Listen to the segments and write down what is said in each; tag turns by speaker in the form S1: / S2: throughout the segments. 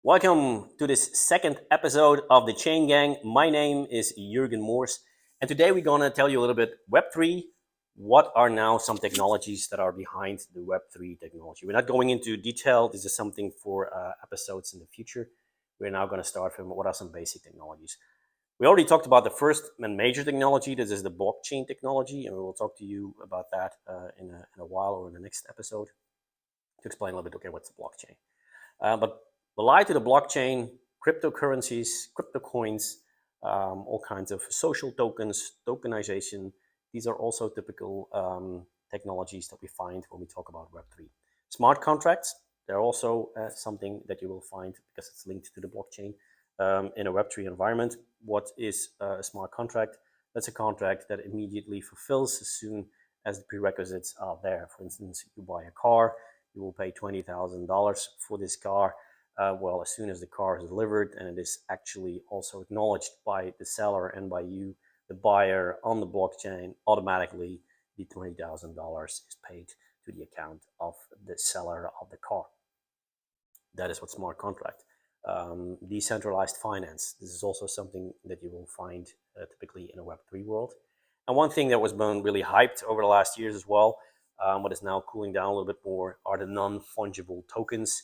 S1: Welcome to this second episode of the Chain Gang. My name is Jurgen Moors, and today we're going to tell you a little bit Web3. What are now some technologies that are behind the Web3 technology? We're not going into detail. This is something for episodes in the future. We're now going to start from what are some basic technologies. We already talked about the first and major technology. This is the blockchain technology, and we will talk to you about that in a while or in the next episode to explain a little bit. Okay, what's the blockchain? But rely to the blockchain, cryptocurrencies, crypto coins, all kinds of social tokens, tokenization. These are also typical technologies that we find when we talk about Web3. Smart contracts, they're also something that you will find because it's linked to the blockchain in a Web3 environment. What is a smart contract? That's a contract that immediately fulfills as soon as the prerequisites are there. For instance, you buy a car, you will pay $20,000 for this car. Well, as soon as the car is delivered and it is actually also acknowledged by the seller and by you, the buyer, on the blockchain, automatically the $20,000 is paid to the account of the seller of the car. That is what smart contract. Decentralized finance. This is also something that you will find typically in a Web3 world. And one thing that was been really hyped over the last years as well, but is now cooling down a little bit more, are the non-fungible tokens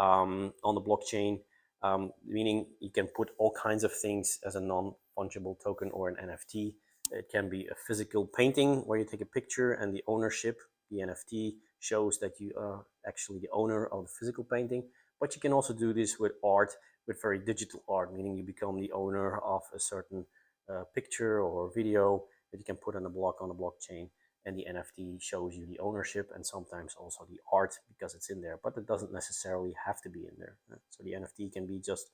S1: on the blockchain, meaning you can put all kinds of things as a non-fungible token or an NFT. It can be a physical painting where you take a picture and the ownership, the NFT, shows that you are actually the owner of the physical painting. But you can also do this with art, with very digital art, meaning you become the owner of a certain picture or video that you can put on a block on the blockchain, and the NFT shows you the ownership and sometimes also the art because it's in there, but it doesn't necessarily have to be in there. So the NFT can be just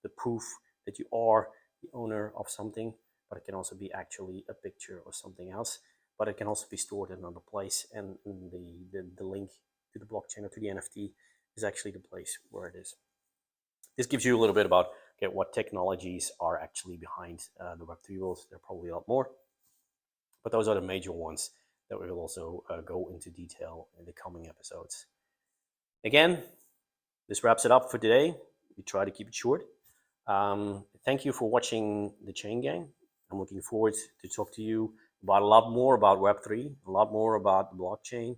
S1: the proof that you are the owner of something, but it can also be actually a picture or something else, but it can also be stored in another place, and the link to the blockchain or to the NFT is actually the place where it is. This gives you a little bit about what technologies are actually behind the Web3 world. There are probably a lot more, but those are the major ones that we will also go into detail in the coming episodes. Again, this wraps it up for today. We try to keep it short. Thank you for watching the Chain Gang. I'm looking forward to talk to you about a lot more about Web3, a lot more about the blockchain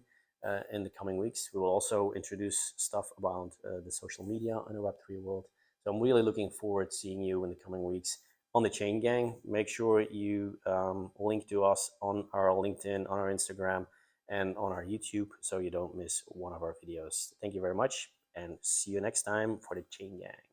S1: in the coming weeks. We will also introduce stuff about the social media in the Web3 world. So I'm really looking forward to seeing you in the coming weeks on the Chain Gang. Make sure you link to us on our LinkedIn, on our Instagram, and on our YouTube so you don't miss one of our videos. Thank you very much, and see you next time for the Chain Gang.